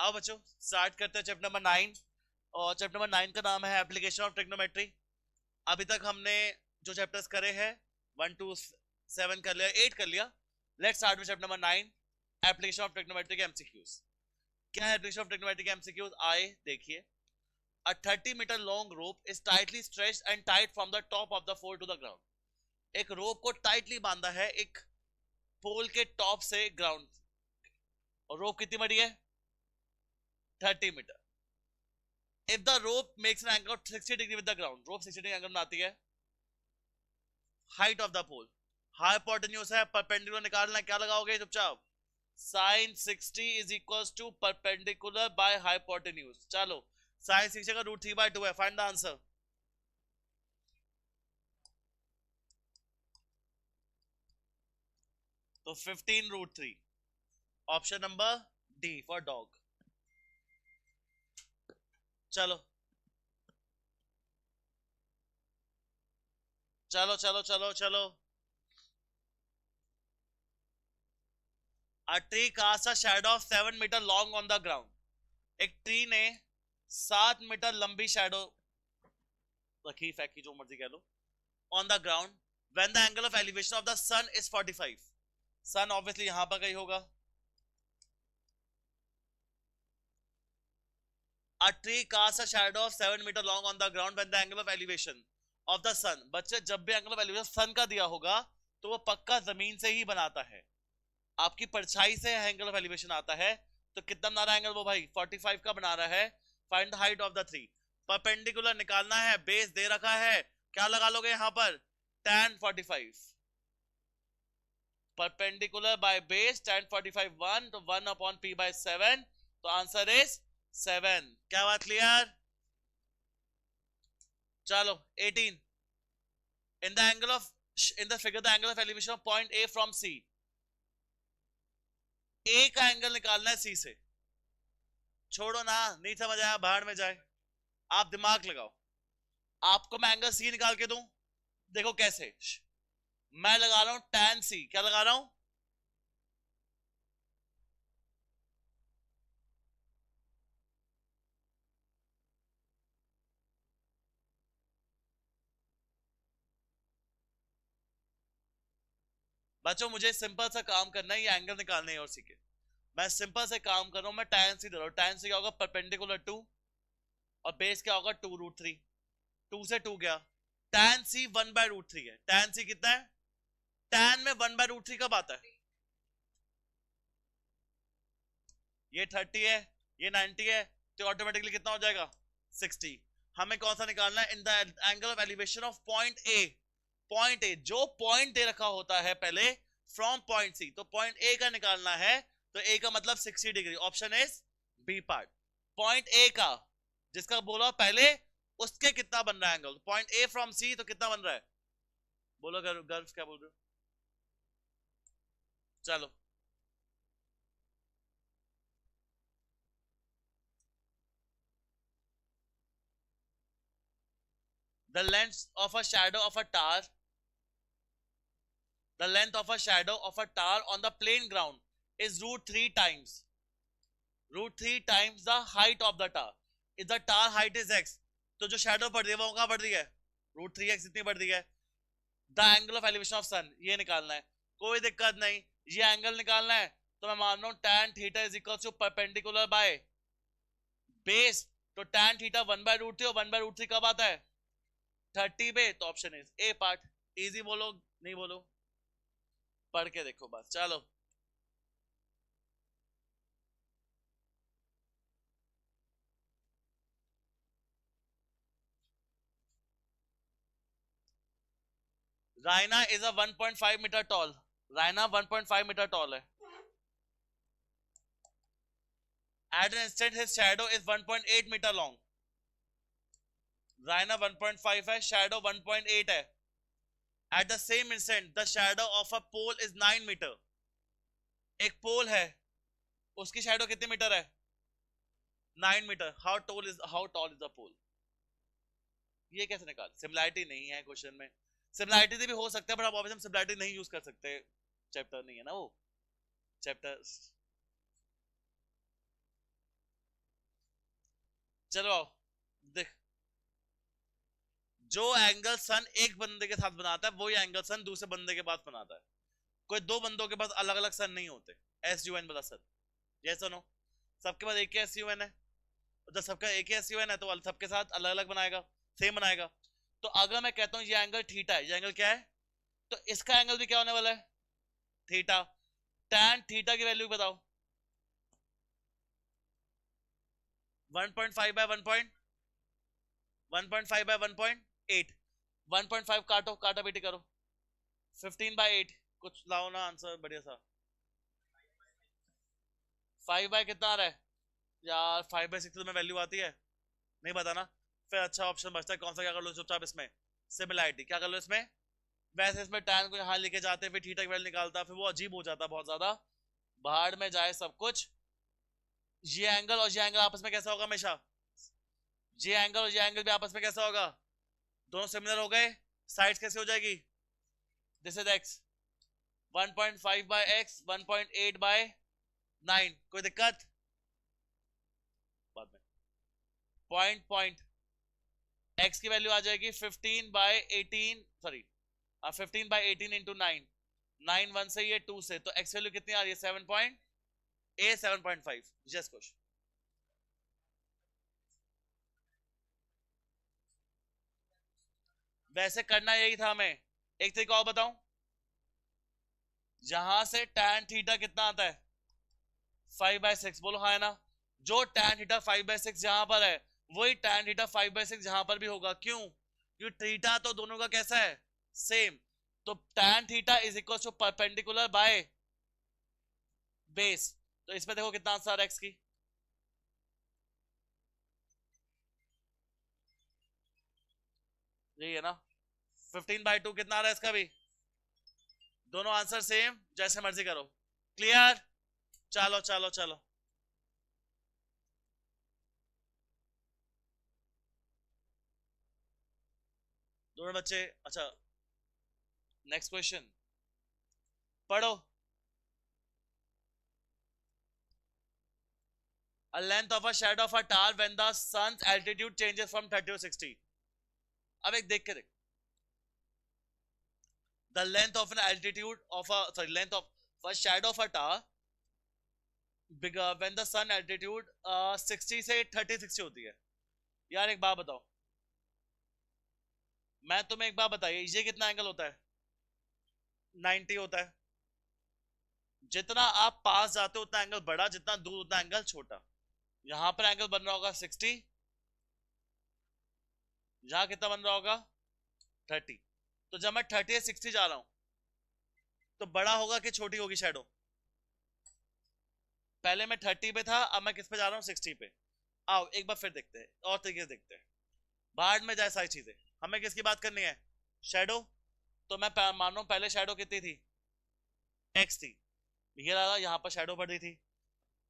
आओ बच्चों स्टार्ट करते हैं चैप्टर नंबर 9। और चैप्टर नंबर 9 का नाम है एप्लीकेशन ऑफ ट्रिग्नोमेट्री। अभी तक हमने जो चैप्टर्स करे हैं 1 to 7 कर लिया, 8 कर लिया। Let's start with chapter number 9, application of trigonometry के एमसीक्यूज। क्या है एप्लीकेशन ऑफ ट्रिग्नोमेट्री के एमसीक्यूज? आए देखिए। A 30-meter long rope is tightly stretched and tied from the top of the pole to the ground. एक रोप को tightly बांधा है एक पोल के टॉप से ग्राउंड, और रोप कितनी बड़ी है? 30 metre. If the rope makes an angle of 60 degree with the ground, rope 60 degree angle बनाती है। Height of the pole, hypotenuse है, perpendicular निकालना है, क्या लगाओगे चुपचाप? Sin 60 is equals to perpendicular by hypotenuse। चलो sin 60 का रूट 3/2 है, find the answer। तो 15 root 3, option number D for dog. चलो चलो चलो चलो चलो। A tree casts a shadow of 7 meter long on the ground. एक ट्री ने 7 मीटर लंबी शैडो रखी, फेंकी, जो मर्जी कह लो, on the ground when the angle of elevation of the sun is 45। Sun obviously यहां पर कहीं होगा। A tree casts a shadow of 7 meter long on the ground when the angle of elevation of the sun। बच्चे जब भी angle of elevation सन का दिया होगा तो वो पक्का जमीन से ही बनाता है। आपकी परछाई से एंगल ऑफ एलिवेशन आता है, तो कितना बना रहा है एंगल वो भाई? 45 का बना रहा है। Find the height of the tree. Perpendicular निकालना है, बेस दे रखा है, क्या लगा लोगे यहां पर? tan 45। Perpendicular by base tan 45 1, तो 1 अपॉन p बाय 7, तो आंसर इज 7। क्या बात क्लियर? चलो 18। In the angle of in the figure the angle of elevation of point A from C। A का एंगल निकालना है C से। छोड़ो ना, नहीं समझ आया, बाहर में जाए। आप दिमाग लगाओ। आपको मैं एंगल C निकाल के दूं, देखो कैसे। मैं लगा रहा हूं tan C। क्या लगा रहा हूं? बच्चों मुझे सिंपल सा काम करना है, ये एंगल निकालने है और सी के। मैं सिंपल से काम कर रहा हूं, मैं tan C दे रहा हूं। tan C क्या होगा? परपेंडिकुलर 2, और बेस क्या होगा? 2 रूट 3। 2 से 2 गया, tan C 1/√3 है। tan C कितना है? tan में 1/√3 कब आता है? ये 30 है, ये 90 है, तो ऑटोमेटिकली कितना हो जाएगा? 60। हमें कौन सा निकालना है? In the angle of elevation of point A. Point A, जो पॉइंट ए रखा होता है पहले फ्रॉम पॉइंट सी, तो पॉइंट ए का निकालना है। तो ए का मतलब 60 degree, option is B part. Point A का, जिसका बोला पहले, उसके कितना बन रहा है angle? Point A from C, तो कितना बन रहा है? बोलो गर्ल्स, क्या बोल रहे हो? चलो the length of a shadow of a tower, the length of a shadow of a tower on the plain ground is √3 times, √3 times the height of the tower। if the tower height is x, तो जो shadow बढ़ रही है वो कहां बढ़ रही है? √3x इतनी बढ़ रही है। The angle of elevation of sun, ये निकालना है, कोई दिक्कत नहीं। ये एंगल निकालना है, तो मैं मान रहा हूं tan theta is equal to perpendicular by base. तो tan थीटा 1/√3, और 1/√3 कब आता है? 30 पे, तो option is A part. Easy बोलो, नहीं बोलो, पढ़ के देखो बस। चलो Raina is a 1.5 metre tall. Raina 1.5 metre tall है। At an instant his shadow is 1.8 metre long. Raina 1.5 है, शैडो 1.8 है। At the same instant the shadow of a pole is 9 metre. एक पोल है, उसकी शैडो कितने मीटर है? 9 metre. How tall is the pole? ये कैसे निकाल? सिमिलैरिटी नहीं है क्वेश्चन में। सिमिलैरिटी से भी हो सकता है, बट अब ऑब्वियसली हम सिमिलैरिटी नहीं यूज कर सकते, चैप्टर नहीं है ना वो। चैप्टर चलो आओ देख, जो एंगल सन एक बंदे के साथ बनाता है वही एंगल सन दूसरे बंदे के पास बनाता है। कोई दो बंदों के पास अलग अलग सन नहीं होते। एस यू एन वाला सन, जैसा नो सबके पास एक ही एस यू एन है, जब सबका एक ही एस यू एन है तो सबके साथ अलग अलग बनाएगा, सेम बनाएगा। तो अगर मैं कहता हूं ये एंगल थीटा है, ये एंगल क्या है, तो इसका एंगल भी क्या होने वाला है, थीटा। tan थीटा की वैल्यू बताओ, 1.5 बाय 1.5 बाय 1.8, 1.5 काटो, काटा बेटी करो, 15 बाय 8, कुछ लाओ ना आंसर बढ़िया सा। 5 बाय कितना आ रहा है यार, 5 बाय 6 तो में वैल्यू आती है, नहीं पता ना, फिर अच्छा ऑप्शन बचता है कौन सा, क्या कर लो चुपचाप इसमें, सिमिलैरिटी क्या कर लो इसमें। वैसे इसमें tan को यहाँ लेके जाते फिर थीटा की वैल्यू निकालता, फिर वो अजीब हो जाता बहुत ज्यादा, बाहर में जाए सब कुछ। ये एंगल और ये एंगल आपस में कैसा होगा हमेशा, ये एंगल और ये एंगल भी आपस में कैसा होगा, दोनों सिमिलर हो गए, साइड्स कैसे हो जाएगी, this is x, 1.5 by x, 1.8 by 9, कोई दिक्कत, बाद में पॉइंट पॉइंट, x की वैल्यू आ जाएगी 15 बाय 18, सॉरी 15 बाय 18 इंटू 9, 9 1 से ये 2 से, तो x वैल्यू कितनी आ रही है 7.5, जस्ट क्वेश्चन। वैसे करना यही था हमें, एक तरीका और बताऊं, जहां से tan थीटा कितना आता है 5/6, बोलो हाँ है ना, जो tan थीटा 5/6 जहां पर है वही tan थीटा 5/6 जहां पर भी होगा, क्यों, क्योंकि थीटा तो दोनों का कैसा है सेम, तो tan theta is equal to perpendicular by base, तो इसमें देखो कितना आंसर x की, यही है ना, 15/2 कितना आ रहा है इसका भी, दोनों आंसर सेम, जैसे मर्जी करो, क्लियर, चलो चलो चलो। दोनों बच्चे, अच्छा नेक्स्ट क्वेश्चन पढ़ो। A length of a shadow of a tower when the sun's altitude changes from 30 to 60. अब एक देख के देख, the length of an altitude of a, sorry, length of a shadow of a tower bigger when the sun altitude 60 से 30-60 होती है। यार एक बात बताओ, मैं तुम्हें एक बात बताइए, ये कितना एंगल होता है 90 होता है, जितना आप पास जाते हो उतना एंगल बड़ा, जितना दूर उतना एंगल छोटा, यहां पर एंगल बन रहा होगा 60, यहां कितना बन रहा होगा 30, तो जब मैं 30 से 60 जा रहा हूं तो बड़ा होगा कि छोटी होगी शेडो, पहले मैं 30 पे था, अब मैं किस पे जा रहा हूँ 60 पे, आओ एक बार फिर देखते हैं और तरीके से देखते हैं, बाहर में जाए सारी चीजें, हमें किसकी बात करनी है शेडो, तो मैं मान रहा हूं पहले शेडो कितनी थी x थी, ये रहा यहाँ पर शेडो पड़ रही थी,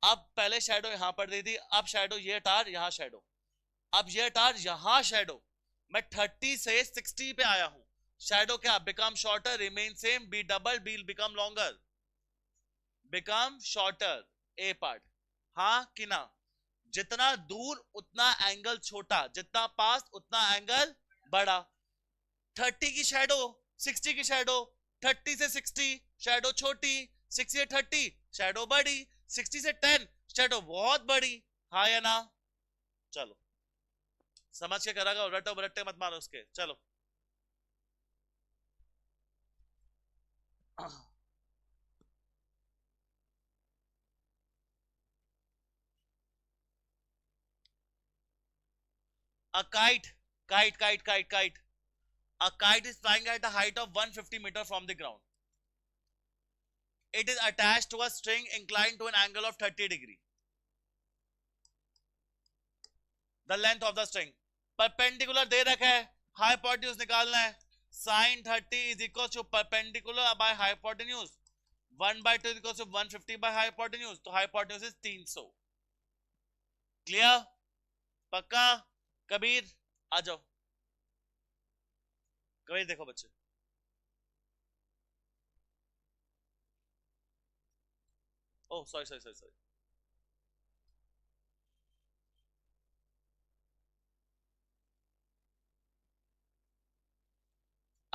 अब पहले शेडो यहाँ पड़ रही थी, अब शेडो ये टार यहाँ शेडो, अब ये टार यहाँ शेडो, मैं 30 से 60 पे आया हूं, शेडो क्या become shorter remain same, B double B become longer, become shorter, A part, हाँ कि ना, जितना दूर उतना एंगल छोटा, जितना पास उतना एंगल बड़ा, 30 की शेडो 60 की शेडो, 30 से 60 शेडो छोटी, 60 से 30 शेडो बड़ी, 60 से 10 शेडो बहुत बड़ी, हाँ या ना, चलो समझ के करेगा, रटो बरट्टे मत मारो उसके, चलो a kite, a kite is flying at a height of 150 meters from the ground, it is attached to a string inclined to an angle of 30 degree, the length of the string, perpendicular दे रखा है, hypotenuse निकालना है, sin 30 is equal to perpendicular by hypotenuse, 1/2 is equal to 150 by hypotenuse, तो hypotenuse is 300, clear, पक्का, कबीर आ जाओ, कबीर देखो बच्चे, oh sorry sorry sorry sorry,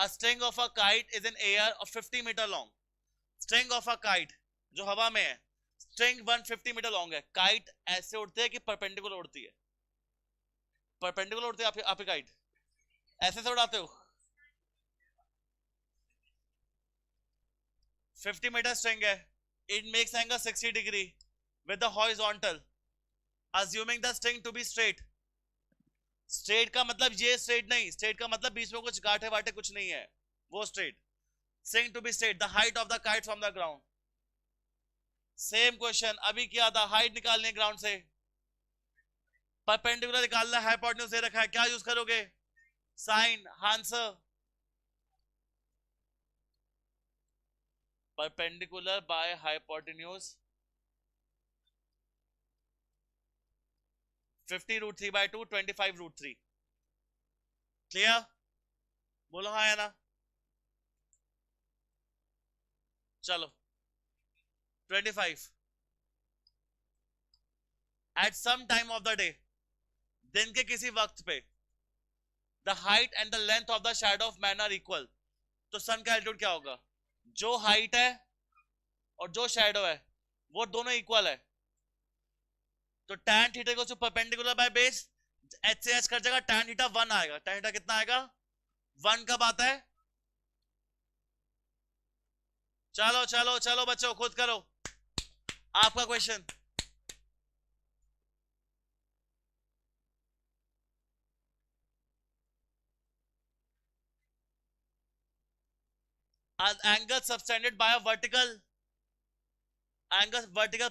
A string of a kite is in air of 50 meter long. String of a kite जो हवा में है, string 150 मीटर लॉन्ग है. काइट ऐसे उड़ते हैं कि परपेंडिकुलर उड़ती है? परपेंडिकुलर उड़ती है आपकी काइट? ऐसे से उड़ाते हो? 50 मीटर स्ट्रिंग है. It makes angle 60 degree with the horizontal. Assuming the string to be straight. Straight का मतलब ये स्ट्रेट नहीं, स्ट्रेट का मतलब बीच में कुछ गांठे वाटे कुछ नहीं है, वो straight. String to be straight. The height of the kite from the ground. Same question अभी किया था. हाइट निकालनी है ग्राउंड से, परपेंडिकुलर निकालना है, हाइपोटेन्यूज दे रखा है, क्या यूज करोगे? Sine. Answer perpendicular by hypotenuse 50 root 3 by 2 25 root 3. Clear? बोलो हाँ या ना. चलो 25. At some time of the day, दिन के किसी वक्त पे, the height and the length of the shadow of man are equal. तो सन का एल्टीट्यूड क्या होगा? जो हाइट है और जो शैडो है वो दोनों इक्वल है. तो tan थीटा को परपेंडिकुलर बाय बेस, h से h कर जाएगा, tan थीटा 1 आएगा. tan थीटा कितना आएगा? 1 कब आता है? चलो चलो चलो बच्चों खुद करो आपका question. An angle subtended by a vertical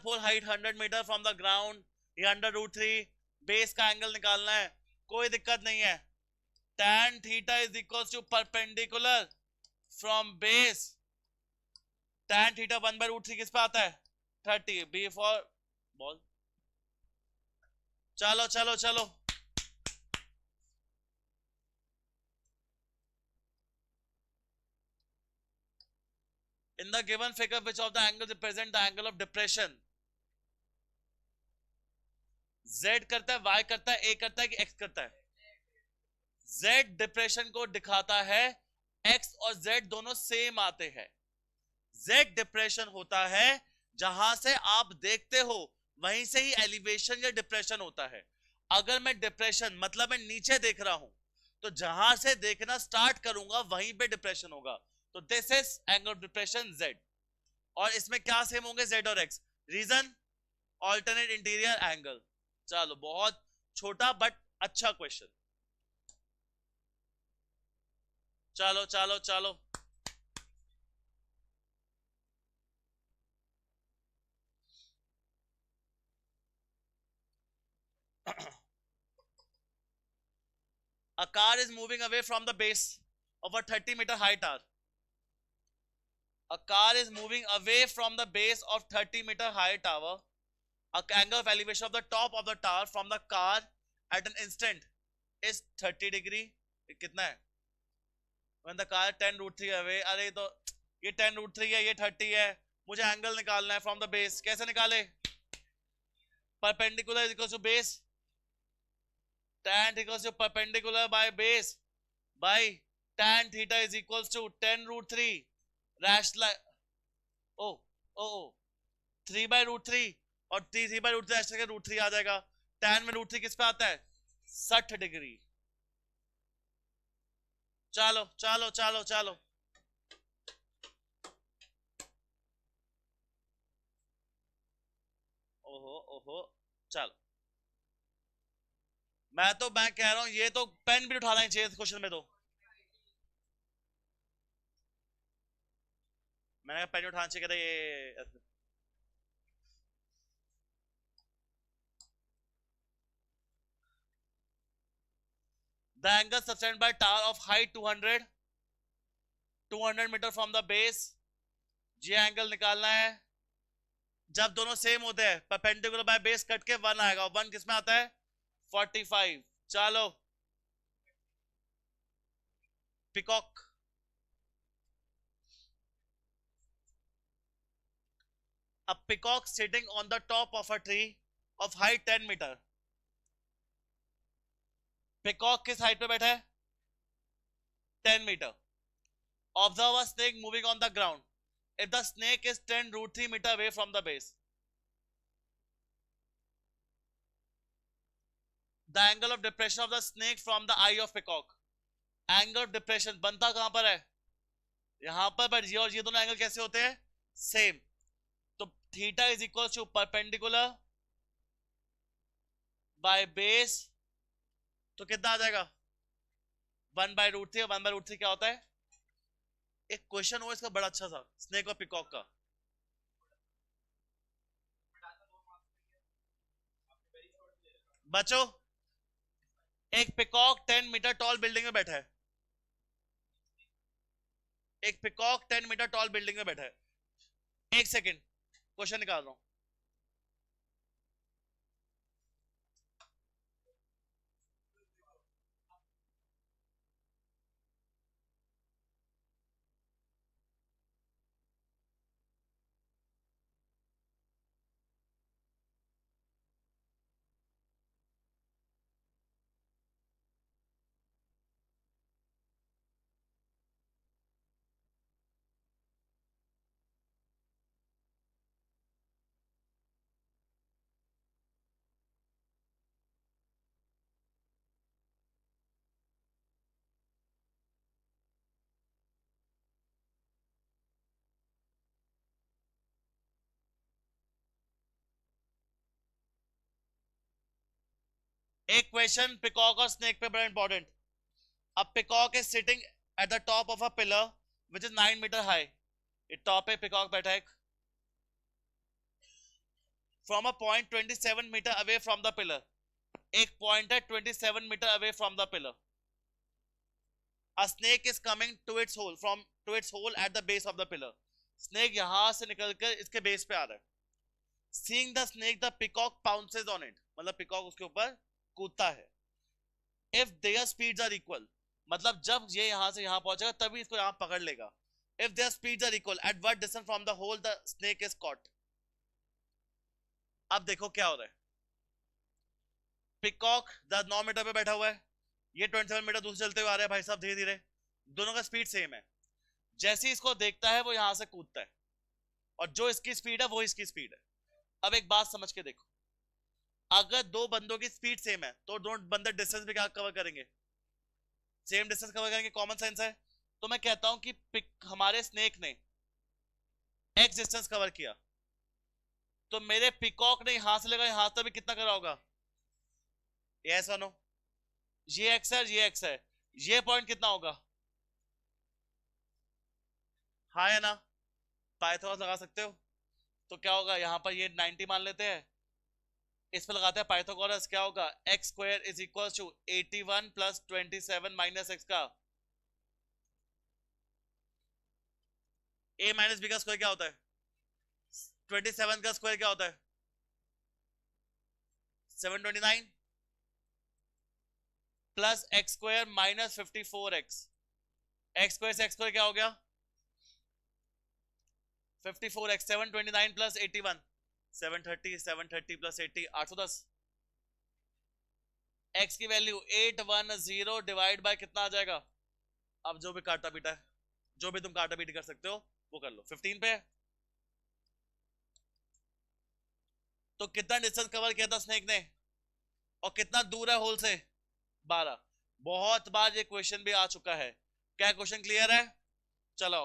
pole height 100 meter from the ground, ये अंडर रूट 3. बेस का एंगल निकालना है, कोई दिक्कत नहीं है. tan theta is equal to perpendicular from base. tan theta 1/√3 किस पे आता है? 30. B for ball. चलो चलो चलो. In the given figure, which of the angles represent the angle of depression? Z करता है, Y करता है, A करता है कि X करता है? Z डिप्रेशन को दिखाता है, X और Z दोनों सेम आते हैं. Z डिप्रेशन होता है जहां से आप देखते हो वहीं से ही एलिवेशन या डिप्रेशन होता है. अगर मैं डिप्रेशन मतलब मैं नीचे देख रहा हूं तो जहां से देखना स्टार्ट करूंगा वहीं पे डिप्रेशन होगा. तो this is angle of depression Z. और इसमें क्या सेम होंगे? Z और X. Reason? Alternate interior angle. चलो बहुत छोटा बट अच्छा क्वेश्चन. चलो चलो चलो. A car is moving away from the base of a 30-meter high tower. A car is moving away from the base of 30-meter high tower. A angle of elevation of the top of the tower from the car at an instant is 30 degree. कितना है? When the car 10√3 away. अरे तो ये 10√3 है, ये 30 है. मुझे angle निकालना है फ्रॉम द बेस. कैसे निकाले? Perpendicular is equal to base. tan equals to perpendicular by base by tan theta is equals to 10√3 rational. oh 3/√3 और 3/√3 ऐसे करके √3 आ जाएगा. tan में √3 किस पे आता है? 60 डिग्री. चलो चलो चलो चलो. ओहो चलो. मैं कह रहा हूं ये तो पेन भी उठाना ही चाहिए क्वेश्चन में. तो मैंने पेन उठाना चाहिए. कहता ये the angle sustained by tower of height 200 meter from the base. ये एंगल निकालना है जब दोनों सेम होते हैं. परपेंडिकुलर बाय बेस कट के 1 आएगा. 1 किस में आता है? 45. चलो. Peacock. A peacock sitting on the top of a tree of height 10 meter. Peacock किस हाइट पे बैठा है? 10 metre. Observe a snake moving on the ground. If the snake is 10√3 meter away from the base, the angle of depression of the snake from the eye of peacock. Angle of depression बनता कहां पर है? यहां पर, but ये और ये दोनों एंगल कैसे होते हैं? सेम. तो theta is equal to perpendicular by base. तो कितना आ जाएगा? 1/√3. 1/√3 क्या होता है? एक क्वेश्चन हो इसका बड़ा अच्छा सा, स्नेक और पिकॉक का. बच्चों, एक पिकॉक 10 मीटर टॉल बिल्डिंग में बैठा है. एक पिकॉक 10 मीटर टॉल बिल्डिंग में बैठा है. एक सेकेंड, क्वेश्चन निकाल रहा हूं. एक क्वेश्चन पिकॉक और स्नेक पे बड़ा इंपॉर्टेंट. अब peacock is sitting at the top of a pillar which is 9 metre high. ये टॉप पे पिकॉक बैठा है. From a point 27 metre away from the pillar. एक पॉइंट है 27 metre away from the pillar. A snake is coming to its hole at the base of the pillar. Snake यहां से निकलकर इसके बेस पे आ रहा है. Seeing the snake, the peacock pounces on it. मतलब पिकॉक उसके ऊपर कूदता है. If their speeds are equal, मतलब जब ये यहां से यहां पहुंचेगा तभी इसको यहां पकड़ लेगा. If their speeds are equal, at what distance from the hole the snake is caught? अब देखो क्या हो रहा है. पिकॉक 9 मीटर पे बैठा हुआ है. ये 27 मीटर दूर चलते हुए आ रहा है भाई साहब धीरे धीरे. दोनों का स्पीड सेम है. जैसे ही इसको देखता है वो यहां से कूदता है, और जो इसकी स्पीड है वो इसकी स्पीड है. अब एक बात समझ के देखो, अगर दो बंदों की स्पीड सेम है तो दोनों बंदे डिस्टेंस भी क्या कवर करेंगे? सेम डिस्टेंस कवर करेंगे. कॉमन सेंस है. तो मैं कहता हूं कि हमारे स्नेक ने एक्स डिस्टेंस कवर किया, तो मेरे पिकॉक ने यहां से लेकर यहां तक भी कितना करा होगा? यस और नो? ये एक्स है, ये एक्स है. ये पॉइंट कितना होगा? हाँ या ना? पाइथागोरस लगा सकते हो. तो क्या होगा यहां पर? ये 90 मान लेते हैं, इस पर लगाते हैं पाइथागोरस. क्या होगा? X square is equal to 81 plus 27 minus x का a माइनस बी का स्क्वायर क्या होता है? 27 का स्क्वायर क्या होता है? 729 plus x square minus 54x. X square से एक्स स्क्वायर क्या हो गया? 54x. 729 प्लस 81 730. 730 प्लस 80 810. x की वैल्यू 810 डिवाइड बाय कितना आ जाएगा? अब जो भी काटा पीटा है, जो भी तुम काटा पीटी कर सकते हो वो कर लो. 15 पे. तो कितना डिस्टेंस कवर किया था स्नेक ने, और कितना दूर है होल से? 12. बहुत बार ये क्वेश्चन भी आ चुका है. क्या क्वेश्चन क्लियर है? चलो.